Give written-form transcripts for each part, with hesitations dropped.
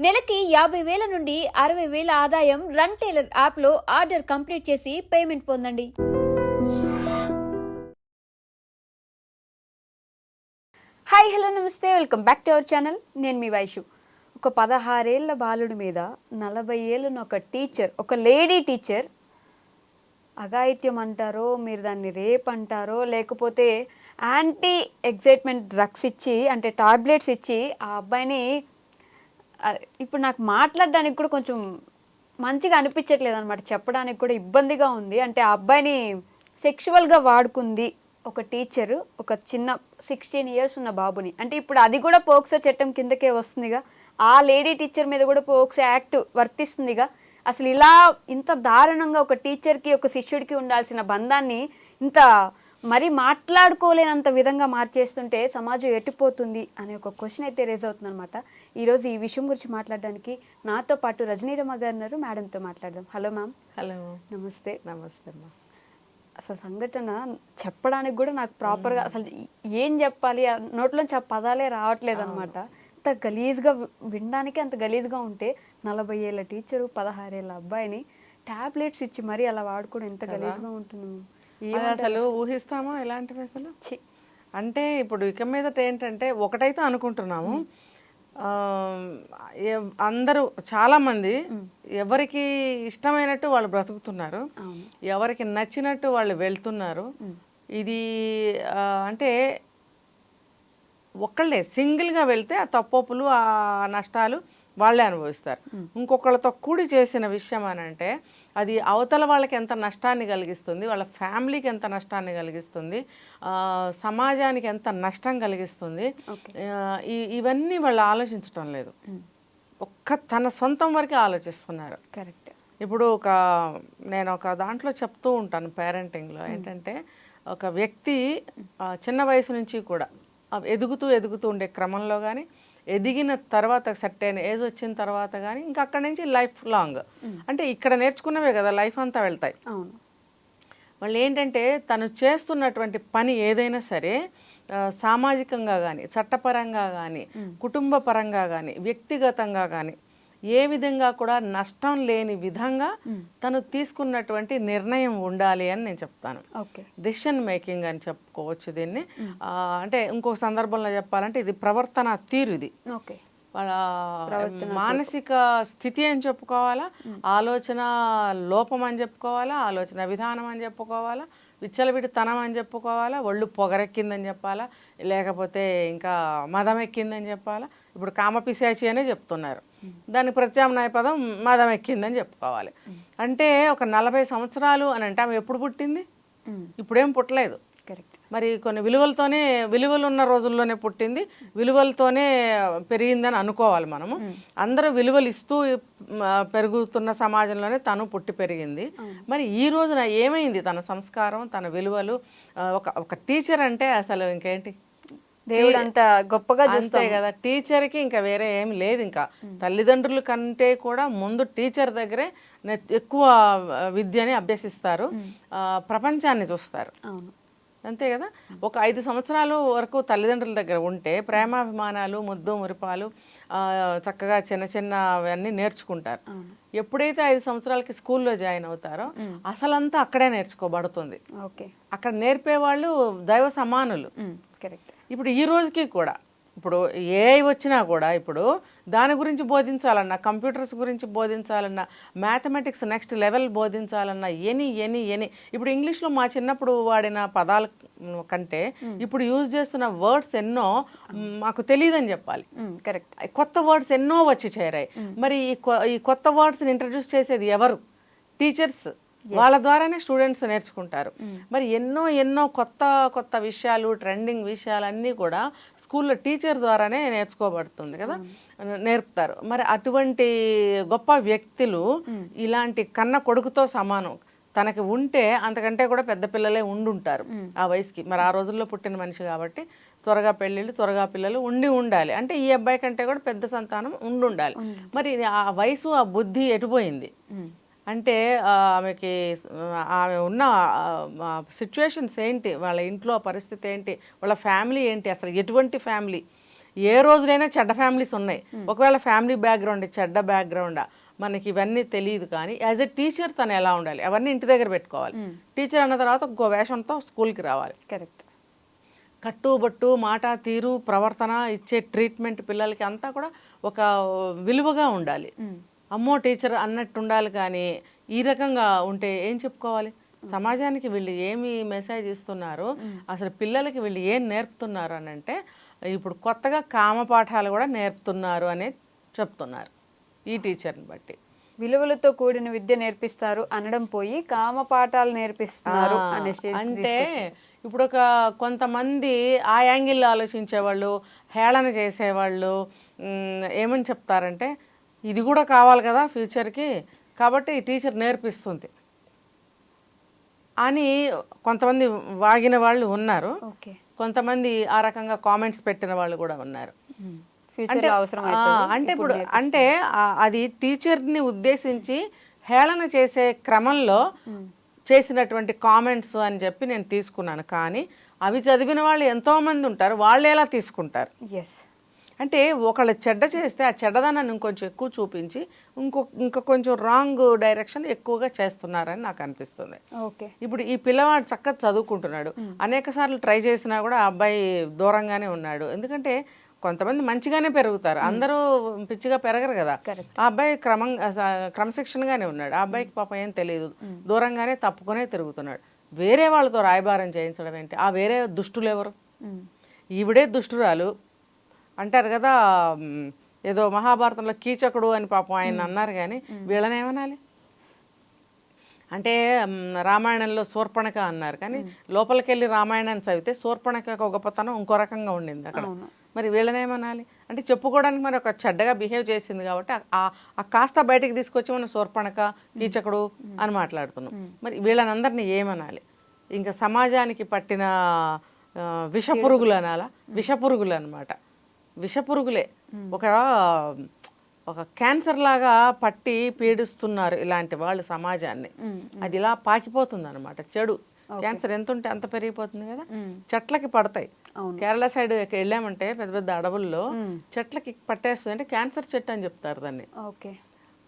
నెలకి 50,000 నుండి 60,000 ఆదాయం రన్ టైలర్ యాప్లో ఆర్డర్ కంప్లీట్ చేసి పేమెంట్ పొందండి. హాయ్ హలో నమస్తే, welcome back to our channel. నేను మీ వైషు. ఒక 16 ఏళ్ల బాలుడి మీద 40 ఏళ్ళున్న ఒక టీచర్, ఒక లేడీ టీచర్, అఘాయిత్యం అంటారో, మీరు దాన్ని రేప్ అంటారో, లేకపోతే యాంటీ ఎగ్జైట్మెంట్ డ్రగ్స్ ఇచ్చి, అంటే టాబ్లెట్స్ ఇచ్చి ఆ అబ్బాయిని ఇప్పుడు నాకు మాట్లాడడానికి కూడా కొంచెం మంచిగా అనిపించట్లేదు అనమాట. చెప్పడానికి కూడా ఇబ్బందిగా ఉంది. అంటే ఆ అబ్బాయిని సెక్షువల్గా వాడుకుంది ఒక టీచరు, ఒక చిన్న 16 ఇయర్స్ ఉన్న బాబుని. అంటే ఇప్పుడు అది కూడా పోక్సో చట్టం కిందకే వస్తుందిగా. ఆ లేడీ టీచర్ మీద కూడా పోక్సో యాక్ట్ వర్తిస్తుందిగా. అసలు ఇలా ఇంత దారుణంగా ఒక టీచర్కి ఒక శిష్యుడికి ఉండాల్సిన బంధాన్ని ఇంత మరి మాట్లాడుకోలేనంత విధంగా మార్చేస్తుంటే సమాజం ఎట్టిపోతుంది అనే ఒక క్వశ్చన్ అయితే రేజ్ అవుతుంది అనమాట. ఈరోజు ఈ విషయం గురించి మాట్లాడడానికి నాతో పాటు రజనీరమ్మ గారు ఉన్నారు. మేడంతో మాట్లాడదాం. Hello ma'am. హలో, నమస్తే. నమస్తే అమ్మా. అసలు సంఘటన చెప్పడానికి కూడా నాకు ప్రాపర్గా అసలు ఏం చెప్పాలి, నోట్లోంచి ఆ పదాలే రావట్లేదు అనమాట. అంత గలీజ్గా, వినడానికి అంత గలీజ్గా ఉంటే 40 ఏళ్ళ టీచరు 16 ఏళ్ళ అబ్బాయిని టాబ్లెట్స్ ఇచ్చి మరీ అలా వాడుకోవడం ఎంత గలీజ్గా ఉంటుంది. అసలు ఊహిస్తామా ఇలాంటివి? అసలు అంటే ఇప్పుడు ఇక మీదట ఏంటంటే ఒకటైతే అనుకుంటున్నాము, అందరూ చాలామంది ఎవరికి ఇష్టమైనట్టు వాళ్ళు బ్రతుకుతున్నారు, ఎవరికి నచ్చినట్టు వాళ్ళు వెళ్తున్నారు. ఇది అంటే ఒక్కళ్ళే సింగిల్గా వెళ్తే ఆ తప్పొప్పులు, ఆ నష్టాలు వాళ్ళే అనుభవిస్తారు. ఇంకొకళ్ళతో కూడి చేసిన విషయం అని అంటే అది అవతల వాళ్ళకి ఎంత నష్టాన్ని కలిగిస్తుంది, వాళ్ళ ఫ్యామిలీకి ఎంత నష్టాన్ని కలిగిస్తుంది, సమాజానికి ఎంత నష్టం కలిగిస్తుంది, ఇవన్నీ వాళ్ళు ఆలోచించడం లేదు. తన సొంతం వరకే ఆలోచిస్తున్నారు. కరెక్ట్. ఇప్పుడు నేను ఒక దాంట్లో చెప్తూ ఉంటాను పేరెంటింగ్లో, ఏంటంటే ఒక వ్యక్తి చిన్న వయసు నుంచి కూడా ఎదుగుతూ ఉండే క్రమంలో కానీ, ఎదిగిన తర్వాత సర్టెన్ ఏజ్ వచ్చిన తర్వాత కానీ, ఇంకా అక్కడి నుంచి లైఫ్ లాంగ్, అంటే ఇక్కడ నేర్చుకున్నవే కదా లైఫ్ అంతా వెళ్తాయి. వాళ్ళు ఏంటంటే తను చేస్తున్నటువంటి పని ఏదైనా సరే సామాజికంగా కానీ, చట్టపరంగా కానీ, కుటుంబ పరంగా కానీ, వ్యక్తిగతంగా కానీ ఏ విధంగా కూడా నష్టం లేని విధంగా తను తీసుకున్నటువంటి నిర్ణయం ఉండాలి అని నేను చెప్తాను. డెసిషన్ మేకింగ్ అని చెప్పుకోవచ్చు దీన్ని. అంటే ఇంకొక సందర్భంలో చెప్పాలంటే ఇది ప్రవర్తన తీరు, ఇది మానసిక స్థితి అని చెప్పుకోవాలా, ఆలోచన లోపం అని చెప్పుకోవాలా, ఆలోచన విధానం అని చెప్పుకోవాలా, విచ్చలవిడితనం అని చెప్పుకోవాలా, ఒళ్ళు పొగరెక్కిందని చెప్పాలా, లేకపోతే ఇంకా మదం ఎక్కిందని చెప్పాలా. ఇప్పుడు కామపిశాచి అనే చెప్తున్నారు, దానికి ప్రత్యామ్నాయ పదం మదం ఎక్కిందని చెప్పుకోవాలి. అంటే ఒక 40 సంవత్సరాలు అని అంటే ఆమె ఎప్పుడు పుట్టింది? ఇప్పుడేం పుట్టలేదు. మరి కొన్ని విలువలు ఉన్న రోజుల్లోనే పుట్టింది, విలువలతోనే పెరిగిందని అనుకోవాలి మనము. అందరూ విలువలు ఇస్తూ పెరుగుతున్న సమాజంలోనే తను పుట్టి పెరిగింది. మరి ఈ రోజున ఏమైంది తన సంస్కారం, తన విలువలు? ఒక టీచర్ అంటే అసలు ఇంకేంటి, దేవుడు అంత గొప్పగా చూస్తాయి కదా. టీచర్కి ఇంకా వేరే ఏమి లేదు. ఇంకా తల్లిదండ్రుల కంటే కూడా ముందు టీచర్ దగ్గరే ఎక్కువ విద్యని అభ్యసిస్తారు, ప్రపంచాన్ని చూస్తారు. అంతే కదా. ఒక 5 సంవత్సరాల వరకు తల్లిదండ్రుల దగ్గర ఉంటే ప్రేమాభిమానాలు, ముద్దు మురిపాలు, చక్కగా చిన్నవన్నీ నేర్చుకుంటారు. ఎప్పుడైతే 5 సంవత్సరాలకి స్కూల్లో జాయిన్ అవుతారో అసలంతా అక్కడే నేర్చుకోబడుతుంది. అక్కడ నేర్పేవాళ్ళు దైవ సమానులు. ఇప్పుడు ఈ రోజుకి కూడా, ఇప్పుడు ఏఐ వచ్చినా కూడా ఇప్పుడు దాని గురించి బోధించాలన్నా, కంప్యూటర్స్ గురించి బోధించాలన్నా, మ్యాథమెటిక్స్ నెక్స్ట్ లెవెల్ బోధించాలన్నా, ఎనీ ఇప్పుడు ఇంగ్లీష్లో మా చిన్నప్పుడు వాడిన పదాల కంటే ఇప్పుడు యూజ్ చేస్తున్న వర్డ్స్ ఎన్నో మాకు తెలియదని చెప్పాలి. కరెక్ట్. కొత్త వర్డ్స్ ఎన్నో వచ్చి చేరాయి. మరి ఈ కొత్త వర్డ్స్ని ఇంట్రడ్యూస్ చేసేది ఎవరు? టీచర్స్. వాళ్ళ ద్వారానే స్టూడెంట్స్ నేర్చుకుంటారు. మరి ఎన్నో కొత్త విషయాలు, ట్రెండింగ్ విషయాలు అన్నీ కూడా స్కూల్లో టీచర్ ద్వారానే నేర్చుకోబడుతుంది కదా, నేర్పుతారు. మరి అటువంటి గొప్ప వ్యక్తులు ఇలాంటి కన్న కొడుకుతో సమానం తనకి ఉంటే అంతకంటే కూడా పెద్ద పిల్లలే ఉండుంటారు ఆ వయసుకి. మరి ఆ రోజుల్లో పుట్టిన మనిషి కాబట్టి త్వరగా పెళ్ళిళ్ళు, త్వరగా పిల్లలు ఉండాలి. అంటే ఈ అబ్బాయి కంటే కూడా పెద్ద సంతానం ఉండాలి. మరి ఆ వయసు, ఆ బుద్ధి ఎటుపోయింది అంటే ఆమె ఉన్న సిచ్యువేషన్స్ ఏంటి, వాళ్ళ ఇంట్లో పరిస్థితి ఏంటి, వాళ్ళ ఫ్యామిలీ ఏంటి, అసలు ఎటువంటి ఫ్యామిలీ, ఏ రోజులైనా చెడ్డ ఫ్యామిలీస్ ఉన్నాయి. ఒకవేళ ఫ్యామిలీ బ్యాక్గ్రౌండ్ చెడ్డ బ్యాక్గ్రౌండా మనకి ఇవన్నీ తెలియదు, కానీ యాజ్ ఎ టీచర్ తను ఎలా ఉండాలి అవన్నీ ఇంటి దగ్గర పెట్టుకోవాలి. టీచర్ అన్న తర్వాత ఇంకో వేషంతో స్కూల్కి రావాలి. కరెక్ట్. కట్టుబట్టు, మాట తీరు, ప్రవర్తన, ఇచ్చే ట్రీట్మెంట్ పిల్లలకి అంతా కూడా ఒక విలువగా ఉండాలి. అమ్మో టీచర్ అన్నట్టు ఉండాలి. కానీ ఈ రకంగా ఉంటే ఏం చెప్పుకోవాలి? సమాజానికి వీళ్ళు ఏమి మెసేజ్ ఇస్తున్నారు, అసలు పిల్లలకి వీళ్ళు ఏం నేర్పుతున్నారు అని అంటే ఇప్పుడు కొత్తగా కామ పాఠాలు కూడా నేర్పుతున్నారు అనే చెప్తున్నారు ఈ టీచర్ని బట్టి. విలువలతో కూడిన విద్య నేర్పిస్తారు అనడం పోయి కామ పాఠాలు నేర్పిస్తున్నారు అనే స్టేజ్ అంటే ఇప్పుడు ఒక కొంతమంది ఆ యాంగిల్లో ఆలోచించేవాళ్ళు, హేళన చేసేవాళ్ళు ఏమని చెప్తారంటే ఇది కూడా కావాలి కదా ఫ్యూచర్కి, కాబట్టి ఈ టీచర్ నేర్పిస్తుంది అని కొంతమంది వాగిన వాళ్ళు ఉన్నారు. కొంతమంది ఆ రకంగా కామెంట్స్ పెట్టిన వాళ్ళు కూడా ఉన్నారు. అంటే ఇప్పుడు అంటే అది టీచర్ని ఉద్దేశించి హేళన చేసే క్రమంలో చేసినటువంటి కామెంట్స్ అని చెప్పి నేను తీసుకున్నాను. కానీ అవి చదివిన వాళ్ళు ఎంతోమంది ఉంటారు, వాళ్ళు ఎలా తీసుకుంటారు? అంటే ఒకళ్ళు చెడ్డ చేస్తే ఆ చెడ్డదనాన్ని ఇంకొంచెం ఎక్కువ చూపించి ఇంకా కొంచెం రాంగ్ డైరెక్షన్ ఎక్కువగా చేస్తున్నారని నాకు అనిపిస్తుంది. ఇప్పుడు ఈ పిల్లవాడు చక్కగా చదువుకుంటున్నాడు, అనేక సార్లు ట్రై చేసినా కూడా ఆ అబ్బాయి దూరంగానే ఉన్నాడు. ఎందుకంటే కొంతమంది మంచిగానే పెరుగుతారు, అందరూ పిచ్చిగా పెరగరు కదా. ఆ అబ్బాయి క్రమశిక్షణగానే ఉన్నాడు. ఆ అబ్బాయికి పాపం ఏం తెలియదు, దూరంగానే తప్పుకునే తిరుగుతున్నాడు. వేరే వాళ్ళతో రాయబారం చేయించడం ఏంటి? ఆ వేరే దుష్టులు ఎవరు? ఈవిడే దుష్టురాలు అంటారు కదా, ఏదో మహాభారతంలో కీచకుడు అని పాపం ఆయన అన్నారు. కానీ వీళ్ళని ఏమనాలి? అంటే రామాయణంలో శూర్పణఖ అన్నారు, కానీ లోపలికి వెళ్ళి రామాయణాన్ని చదివితే శూర్పణఖ గొప్పతనం ఇంకో రకంగా ఉండింది అక్కడ. మరి వీళ్ళనేమనాలి? అంటే చెప్పుకోవడానికి మరి ఒక చెడ్డగా బిహేవ్ చేసింది కాబట్టి ఆ కాస్త బయటకు తీసుకొచ్చి మన శూర్పణఖ, కీచకుడు అని మాట్లాడుతున్నాం. మరి వీళ్ళని అందరినీ ఏమనాలి? ఇంకా సమాజానికి పట్టిన విషపురుగులు అనాలా? విషపురుగులు అనమాట, విషపురుగులే. ఒక క్యాన్సర్ లాగా పట్టి పీడిస్తున్నారు ఇలాంటి వాళ్ళు సమాజాన్ని. అది ఇలా పాకిపోతుంది అనమాట. చెడు క్యాన్సర్ ఎంత ఉంటే అంత పెరిగిపోతుంది కదా. చెట్లకి పడతాయి. కేరళ సైడ్ వెళ్ళామంటే పెద్ద పెద్ద అడవుల్లో చెట్లకి పట్టేస్తుంది, అంటే క్యాన్సర్ చెట్టు అని చెప్తారు దాన్ని.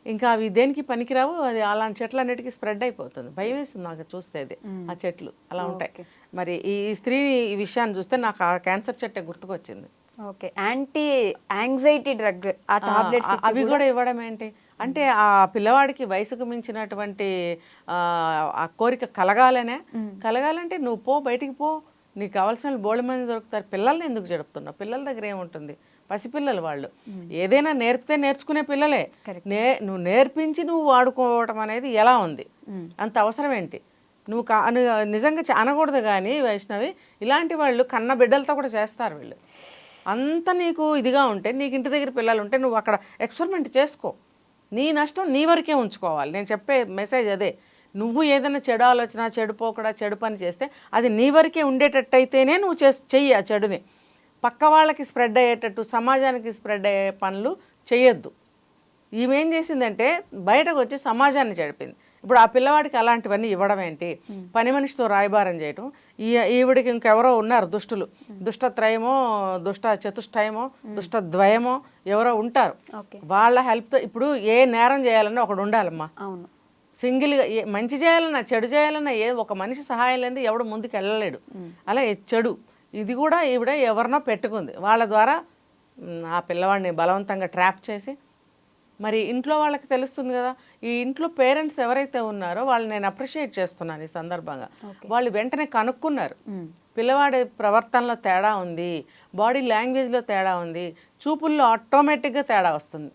ఇంకా అవి దేనికి పనికిరావు, అది అలాంటి చెట్లు అన్నిటికీ స్ప్రెడ్ అయిపోతుంది. భయం వేస్తుంది నాకు చూస్తే అది, ఆ చెట్లు అలా ఉంటాయి. మరి ఈ స్త్రీ ఈ విషయాన్ని చూస్తే నాకు ఆ క్యాన్సర్ చెట్టే గుర్తుకొచ్చింది. యాంటీ యాంగ్జైటీ డ్రగ్ ఆ టాబ్లెట్స్ అవి కూడా ఇవ్వడం ఏంటి అంటే ఆ పిల్లవాడికి వయసుకు మించినటువంటి ఆ కోరిక కలగాలంటే నువ్వు పో, బయటికి పో, నీకు కావాల్సిన బోల్డ్ మంది దొరుకుతారు. పిల్లల్ని ఎందుకు జరుపుతున్నావు? పిల్లల దగ్గర ఏముంటుంది? పసిపిల్లలు వాళ్ళు. ఏదైనా నేర్పితే నేర్చుకునే పిల్లలే. నువ్వు నేర్పించి నువ్వు వాడుకోవటం అనేది ఎలా ఉంది? అంత అవసరం ఏంటి? నువ్వు నిజంగా అనకూడదు. కానీ వైష్ణవి, ఇలాంటి వాళ్ళు కన్న బిడ్డలతో కూడా చేస్తారు వీళ్ళు. అంత నీకు ఇదిగా ఉంటే, నీకు ఇంటి దగ్గర పిల్లలు ఉంటే నువ్వు అక్కడ ఎక్స్పెరిమెంట్ చేసుకో. నీ నష్టం నీ వరకే ఉంచుకోవాలి. నేను చెప్పే మెసేజ్ అదే. నువ్వు ఏదైనా చెడు ఆలోచన, చెడు పోకడా, చెడు పని చేస్తే అది నీ వరకే ఉండేటట్టయితేనే నువ్వు చెయ్యి ఆ చెడుని. పక్క వాళ్ళకి స్ప్రెడ్ అయ్యేటట్టు, సమాజానికి స్ప్రెడ్ అయ్యే పనులు చేయొద్దు. ఈమెం చేసిందంటే బయటకు వచ్చి సమాజాన్ని చెడిపింది. ఇప్పుడు ఆ పిల్లవాడికి అలాంటివన్నీ ఇవ్వడం ఏంటి? పని మనిషితో రాయబారం చేయటం. ఈవిడికి ఇంకెవరో ఉన్నారు దుష్టులు, దుష్టత్రయమో, దుష్ట చతుష్టయమో, దుష్టద్వయమో ఎవరో ఉంటారు. వాళ్ళ హెల్ప్తో ఇప్పుడు ఏ నేరం చేయాలన్నా ఒకడు ఉండాలమ్మా. సింగిల్గా మంచి చేయాలన్నా చెడు చేయాలన్నా ఒక మనిషి సహాయం లేని ఎవడు ముందుకు వెళ్ళలేడు. అలా చెడు ఇది కూడా ఈవిడ ఎవరినో పెట్టుకుంది. వాళ్ళ ద్వారా ఆ పిల్లవాడిని బలవంతంగా ట్రాప్ చేసి, మరి ఇంట్లో వాళ్ళకి తెలుస్తుంది కదా. ఈ ఇంట్లో పేరెంట్స్ ఎవరైతే ఉన్నారో వాళ్ళు నేను అప్రిషియేట్ చేస్తున్నాను ఈ సందర్భంగా. వాళ్ళు వెంటనే కనుక్కున్నారు, పిల్లవాడి ప్రవర్తనలో తేడా ఉంది, బాడీ లాంగ్వేజ్లో తేడా ఉంది, చూపుల్లో ఆటోమేటిక్గా తేడా వస్తుంది.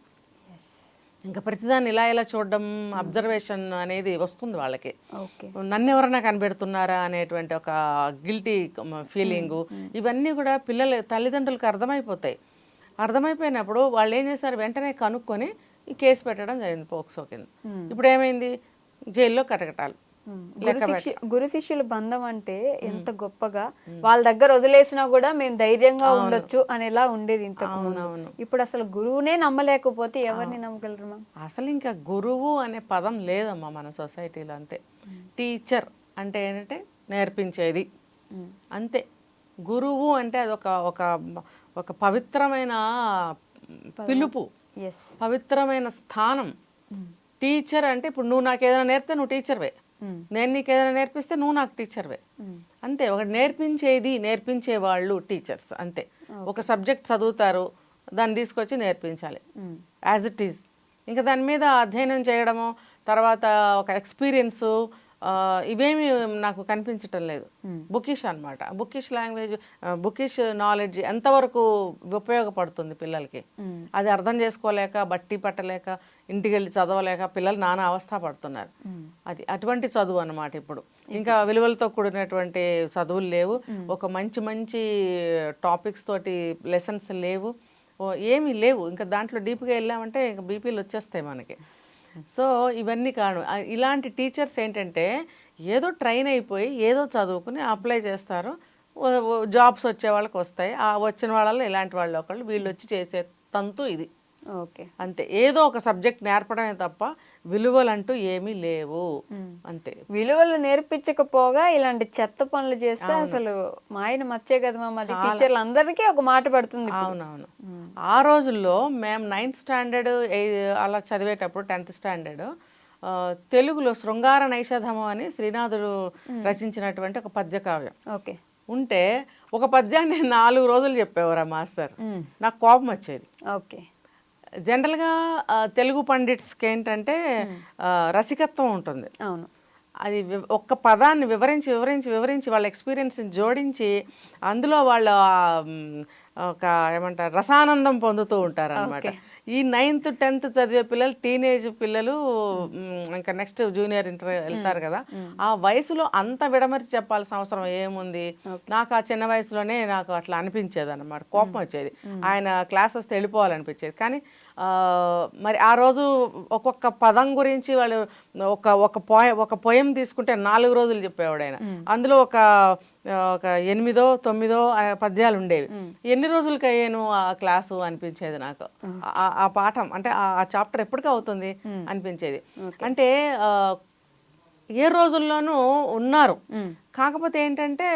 ఇంకా ప్రతిదాన్ని ఇలా చూడడం, అబ్జర్వేషన్ అనేది వస్తుంది వాళ్ళకి. నన్ను ఎవరైనా కనిపెడుతున్నారా అనేటువంటి ఒక గిల్టీ ఫీలింగు, ఇవన్నీ కూడా తల్లిదండ్రులకు అర్థమైపోతాయి. అర్థమైపోయినప్పుడు వాళ్ళు ఏం చేశారు, వెంటనే కనుక్కొని ఈ కేసు పెట్టడం జరిగింది పోక్సో కింద. ఇప్పుడు ఏమైంది, జైల్లో కటకటాలు. గురు శిష్యుల బంధం అంటే ఎంత గొప్పగా, వాళ్ళ దగ్గర వదిలేసినా కూడా మేము ధైర్యంగా ఉండొచ్చు అనేలా ఉండేది ఇంతకు. ఇప్పుడు అసలు గురువునే నమ్మలేకపోతే ఎవరిని నమ్మగలరు? అసలు ఇంకా గురువు అనే పదం లేదమ్మా మన సొసైటీలో. అంతే. టీచర్ అంటే ఏంటంటే నేర్పించేది అంతే. గురువు అంటే అది ఒక ఒక పవిత్రమైన పిలుపు, ఎస్. పవిత్రమైన స్థానం. టీచర్ అంటే ఇప్పుడు నువ్వు నాకు ఏదైనా నేర్పితే నువ్వు టీచర్వే, నేను నీకు ఏదైనా నేర్పిస్తే నువ్వు నాకు టీచర్వే. అంతే, ఒక నేర్పించే వాళ్ళు టీచర్స్ అంతే. ఒక సబ్జెక్ట్ చదువుతారు, దాన్ని తీసుకొచ్చి నేర్పించాలి యాజ్ ఇట్ ఈజ్. ఇంకా దాని మీద అధ్యయనం చేయడము, తర్వాత ఒక ఎక్స్పీరియన్సు, ఇవేమి నాకు కనిపించటం లేదు. బుకిష్ అనమాట, బుకిష్ లాంగ్వేజ్, బుకిష్ నాలెడ్జ్ ఎంతవరకు ఉపయోగపడుతుంది పిల్లలకి, అది అర్థం చేసుకోలేక, బట్టి పట్టలేక, ఇంటికి వెళ్ళి చదవలేక పిల్లలు నానా అవస్థ పడుతున్నారు. అది అటువంటి చదువు అనమాట ఇప్పుడు. ఇంకా విలువలతో కూడినటువంటి చదువులు లేవు, ఒక మంచి మంచి టాపిక్స్ తోటి లెసన్స్ లేవు, ఏమీ లేవు. ఇంకా దాంట్లో డీప్గా వెళ్ళామంటే ఇంకా బీపీలు వచ్చేస్తాయి మనకి. సో ఇవన్నీ కారణం. ఇలాంటి టీచర్స్ ఏంటంటే ఏదో ట్రైన్ అయిపోయి ఏదో చదువుకుని అప్లై చేస్తారు, జాబ్స్ వచ్చే వాళ్ళకి వస్తాయి, ఆ వచ్చిన వాళ్ళలో ఇలాంటి వాళ్ళు ఒకళ్ళు, వీళ్ళు వచ్చి చేసే తంతు ఇది. ఓకే, అంతే. ఏదో ఒక సబ్జెక్ట్ నేర్పడమే తప్ప విలువలంటూ ఏమీ లేవు. అంతే. విలువలు నేర్పించకపోగా ఇలాంటి చెత్త పనులు చేస్తే అసలు మా ఆయన మచ్చే కదా మాది, టీచర్లు అందరికీ ఒక మాట పడుతుంది. అవునవును. ఆ రోజుల్లో మేము 9th స్టాండర్డ్ అలా చదివేటప్పుడు, 10th స్టాండర్డ్ తెలుగులో శృంగార నైషధము అని శ్రీనాథుడు రచించినటువంటి ఒక పద్య కావ్యం ఓకే ఉంటే, ఒక పద్యాన్ని 4 రోజులు చెప్పేవారు ఆ మాస్టర్. నాకు కోపం వచ్చేది. ఓకే. జనరల్గా తెలుగు పండిట్స్కి ఏంటంటే రసికత్వం ఉంటుంది. అవును. అది ఒక్క పదాన్ని వివరించి వివరించి వివరించి వాళ్ళ ఎక్స్పీరియన్స్ని జోడించి అందులో వాళ్ళు ఒక ఏమంటారు రసానందం పొందుతూ ఉంటారు అనమాట. ఈ 9th 10th చదివే పిల్లలు, టీనేజ్ పిల్లలు, ఇంకా నెక్స్ట్ జూనియర్ ఇంటర్ వెళ్తారు కదా, ఆ వయసులో అంత విడమరిచి చెప్పాల్సిన అవసరం ఏముంది? నాకు ఆ చిన్న వయసులోనే నాకు అట్లా అనిపించేది అనమాట, కోపం వచ్చేది. ఆయన క్లాస్ వస్తే వెళ్ళిపోవాలనిపించేది. కానీ మరి ఆ రోజు ఒక్కొక్క పదం గురించి వాళ్ళు ఒక పోయం తీసుకుంటే 4 రోజులు చెప్పేవాడు ఆయన. అందులో ఒక 8 9 పద్యాలు ఉండేవి. ఎన్ని రోజులకి అయ్యాను ఆ క్లాసు అనిపించేది నాకు. ఆ పాఠం అంటే ఆ చాప్టర్ ఎప్పటికీ అవుతుంది అనిపించేది. అంటే ఏ రోజుల్లోనూ ఉన్నారు. కాకపోతే ఏంటంటే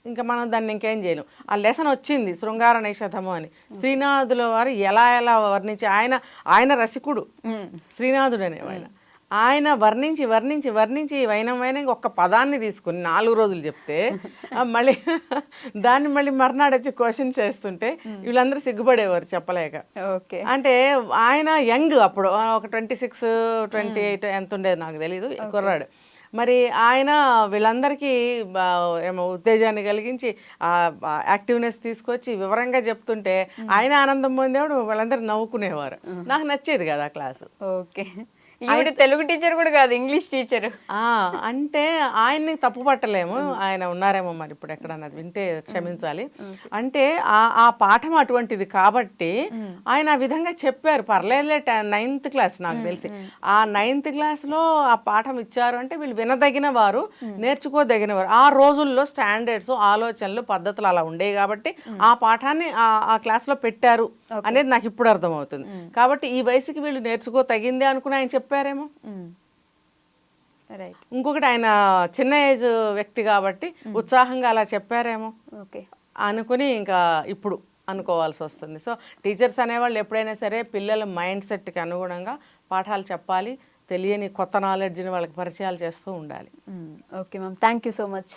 ఇంకా మనం దాన్ని ఇంకేం చేయలేం. ఆ లెసన్ వచ్చింది శృంగార నైషధము అని. శ్రీనాథుల వారు ఎలా ఎలా వర్ణించి, ఆయన రసికుడు శ్రీనాథుడు అనేవాయన. ఆయన వర్ణించి వర్ణించి వర్ణించి వైనం ఒక్క పదాన్ని తీసుకుని 4 రోజులు చెప్తే మళ్ళీ దాన్ని మళ్ళీ మర్నాడు వచ్చి క్వశ్చన్ చేస్తుంటే వీళ్ళందరూ సిగ్గుపడేవారు చెప్పలేక. ఓకే. అంటే ఆయన యంగ్ అప్పుడు, ఒక 26 28 ఎంత ఉండేది నాకు తెలీదు, కుర్రాడు. మరి ఆయన వీళ్ళందరికీ ఏమో ఉత్తేజాన్ని కలిగించి యాక్టివ్నెస్ తీసుకొచ్చి వివరంగా చెప్తుంటే ఆయన ఆనందం పొందేవాడు, వాళ్ళందరూ నవ్వుకునేవారు. నాకు నచ్చేది కదా ఆ క్లాసు. ఓకే. ఈవిడ తెలుగు టీచర్ కూడా కాదు, ఇంగ్లీష్ టీచర్. అంటే ఆయన్ని తప్పు పట్టలేము, ఆయన ఉన్నారేమో మరి ఇప్పుడు ఎక్కడన్నది వింటే క్షమించాలి. అంటే ఆ పాఠం అటువంటిది కాబట్టి ఆయన ఆ విధంగా చెప్పారు. పర్లేదులే, 9th క్లాస్ నాకు తెలిసి. ఆ 9th క్లాస్లో ఆ పాఠం ఇచ్చారు అంటే వీళ్ళు వినదగిన వారు, నేర్చుకోదగిన వారు. ఆ రోజుల్లో స్టాండర్డ్స్, ఆలోచనలు, పద్ధతులు అలా ఉండేవి కాబట్టి ఆ పాఠాన్ని ఆ క్లాస్లో పెట్టారు అనేది నాకు ఇప్పుడు అర్థమవుతుంది. కాబట్టి ఈ వయసుకి వీళ్ళు నేర్చుకోదగిందే అనుకుని ఆయన చెప్పారేమో. ఇంకొకటి, ఆయన చిన్న ఏజ్ వ్యక్తి కాబట్టి ఉత్సాహంగా అలా చెప్పారేమో అనుకుని ఇంకా ఇప్పుడు అనుకోవాల్సి వస్తుంది. సో టీచర్స్ అనేవాళ్ళు ఎప్పుడైనా సరే పిల్లల మైండ్ సెట్కి అనుగుణంగా పాఠాలు చెప్పాలి, తెలియని కొత్త నాలెడ్జ్ని వాళ్ళకి పరిచయాలు చేస్తూ ఉండాలి. Okay ma'am, thank you so much.